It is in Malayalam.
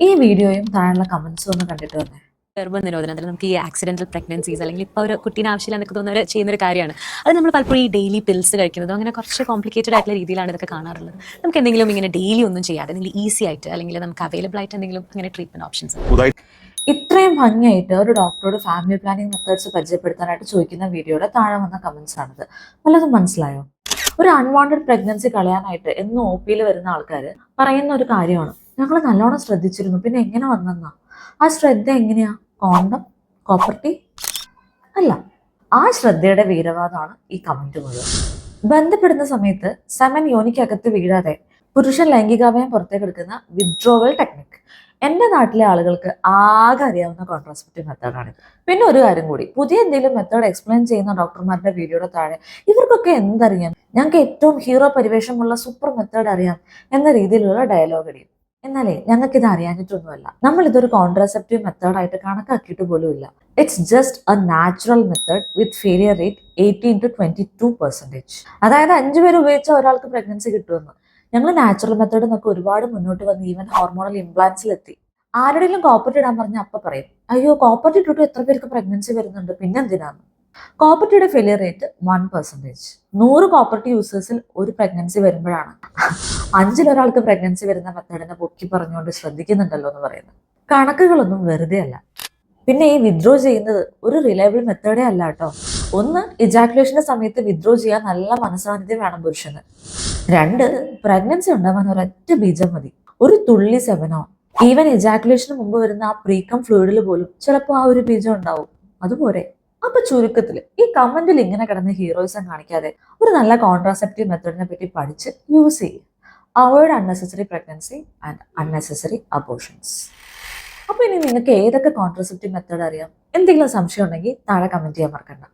ഈ വീഡിയോയും താഴെയുള്ള കമന്റ്സും ഒന്ന് കണ്ടിട്ട് വന്നേ. ഗർഭനിരോധനത്തിൽ നമുക്ക് ഈ ആക്സിഡന്റൽ പ്രഗ്നൻസീസ് അല്ലെങ്കിൽ ഇപ്പോൾ ഒരു കുട്ടീനെ ആവശ്യമില്ല എന്നൊക്കെ തോന്നുന്നവർ ചെയ്യുന്നൊരു കാര്യമാണ്. അത് നമ്മൾ പലപ്പോഴും ഈ ഡെയിലി പിൽസ് കഴിക്കുന്നതും അങ്ങനെ കുറച്ച് കോംപ്ലിക്കേറ്റഡ് ആയിട്ടുള്ള രീതിയിലാണ് ഇതൊക്കെ കാണാറുള്ളത്. നമുക്ക് എന്തെങ്കിലും ഇങ്ങനെ ഡെയിലി ഒന്നും ചെയ്യാതെ എന്തെങ്കിലും ഈസി ആയിട്ട് അല്ലെങ്കിൽ നമുക്ക് അവൈലബിൾ ആയിട്ട് എന്തെങ്കിലും അങ്ങനെ ട്രീറ്റ്മെന്റ് ഓപ്ഷൻസ് ഇത്രയും ഭംഗിയായിട്ട് ഒരു ഡോക്ടറോട് ഫാമിലി പ്ലാനിങ് മെത്തേഡ്സ് പരിചയപ്പെടുത്താനായിട്ട് ചോദിക്കുന്ന വീഡിയോയുടെ താഴെ വന്ന കമന്റ്സ് ആണിത്. വല്ലതും മനസ്സിലായോ? ഒരു അൺവാണ്ടഡ് പ്രഗ്നൻസി കളയാനായിട്ട് എന്നും ഒ പിയിൽ വരുന്ന ആൾക്കാർ പറയുന്ന ഒരു കാര്യമാണ്, ഞങ്ങൾ നല്ലോണം ശ്രദ്ധിച്ചിരുന്നു, പിന്നെ എങ്ങനെ വന്നെന്നാ. ആ ശ്രദ്ധ എങ്ങനെയാ? കോണ്ടം, കോപ്പർട്ടി അല്ല. ആ ശ്രദ്ധയുടെ വീരവാദമാണ് ഈ കമന്റ് മുഴുവൻ. ബന്ധപ്പെടുന്ന സമയത്ത് സെമൻ യോനിക്കകത്ത് വീഴാതെ പുരുഷൻ ലൈംഗികാവയം പുറത്തേക്ക് എടുക്കുന്ന വിഡ്രോവൽ ടെക്നിക് എൻ്റെ നാട്ടിലെ ആളുകൾക്ക് ആകെ അറിയാവുന്ന കോൺട്രാസെപ്റ്റീവ് മെത്തേഡാണ്. പിന്നെ ഒരു കാര്യം കൂടി, പുതിയ എന്തെങ്കിലും മെത്തേഡ് എക്സ്പ്ലെയിൻ ചെയ്യുന്ന ഡോക്ടർമാരുടെ വീഡിയോയുടെ താഴെ ഇവർക്കൊക്കെ എന്തറിയാം, ഞങ്ങൾക്ക് ഏറ്റവും ഹീറോ പരിവേഷമുള്ള സൂപ്പർ മെത്തേഡ് അറിയാം എന്ന രീതിയിലുള്ള ഡയലോഗ് അടിയും. എന്നാലേ ഞങ്ങൾക്ക് ഇത് അറിയാഞ്ഞിട്ടൊന്നുമല്ല, നമ്മൾ ഇതൊരു കോൺട്രാസെപ്റ്റീവ് മെത്തേഡായിട്ട് കണക്കാക്കിയിട്ട് പോലും ഇല്ല. It's just A natural method with failure rate 18-22%. അതായത് 5 പേര് ഉപയോഗിച്ച ഒരാൾക്ക് പ്രഗ്നൻസി കിട്ടുമെന്ന്. ഞങ്ങൾ നാച്ചുറൽ മെത്തേഡ് എന്നൊക്കെ ഒരുപാട് മുന്നോട്ട് വന്ന് ഈവൻ ഹോർമോണൽ ഇംപ്ലാന്റ്സിലെത്തി. ആരുടെയും കോപ്പർട്ടി ഇടാൻ പറഞ്ഞ അപ്പൊ പറയും, അയ്യോ കോപ്പർട്ടി ഇട്ടിട്ട് എത്ര പേർക്ക് പ്രഗ്നൻസി വരുന്നുണ്ട്, പിന്നെന്തിനാന്ന്. കോപ്പർട്ടിയുടെ ഫെയിലിയർ റേറ്റ് 1%. 100 കോപ്പർട്ടി യൂസേഴ്സിൽ ഒരു പ്രഗ്നൻസി വരുമ്പോഴാണ് 5 പ്രഗ്നൻസി വരുന്ന മെത്തേഡിനെ പൊക്കി പറഞ്ഞുകൊണ്ട് ശ്രദ്ധിക്കുന്നുണ്ടല്ലോ എന്ന് പറയുന്നത്. കണക്കുകളൊന്നും വെറുതെ അല്ല. പിന്നെ ഈ വിത്ഡ്രോ ചെയ്യുന്നത് ഒരു റിലയബിൾ മെത്തേഡേ അല്ല കേട്ടോ. ഒന്ന്, ഇജാക്കുലേഷന്റെ സമയത്ത് വിത്ഡ്രോ ചെയ്യാൻ നല്ല മനസ്സാന്നിധ്യം വേണം പുരുഷന്. 2, പ്രഗ്നൻസി ഉണ്ടാവാൻ ഒരൊറ്റ ബീജം മതി, ഒരു തുള്ളി സെവനോ. ഈവൻ ഇജാക്കുലേഷന് മുമ്പ് വരുന്ന ആ പ്രീകം ഫ്ലൂയിഡിൽ പോലും ചിലപ്പോൾ ആ ഒരു ബീജം ഉണ്ടാവും. അതുപോലെ അപ്പൊ ചുരുക്കത്തിൽ ഈ കമന്റിൽ ഇങ്ങനെ കിടന്ന് ഹീറോയിസം കാണിക്കാതെ ഒരു നല്ല കോൺട്രാസെപ്റ്റീവ് മെത്തേഡിനെ പറ്റി പഠിച്ച് യൂസ് ചെയ്യും. Avoid unnecessary pregnancy and unnecessary abortions. അപ്പൊ ഇനി നിങ്ങൾക്ക് ഏതൊക്കെ കോൺട്രാസെപ്റ്റീവ് മെത്തേഡ് അറിയാം? എന്തെങ്കിലും സംശയം ഉണ്ടെങ്കിൽ താഴെ കമന്റ് ചെയ്യാൻ മറക്കണ്ട.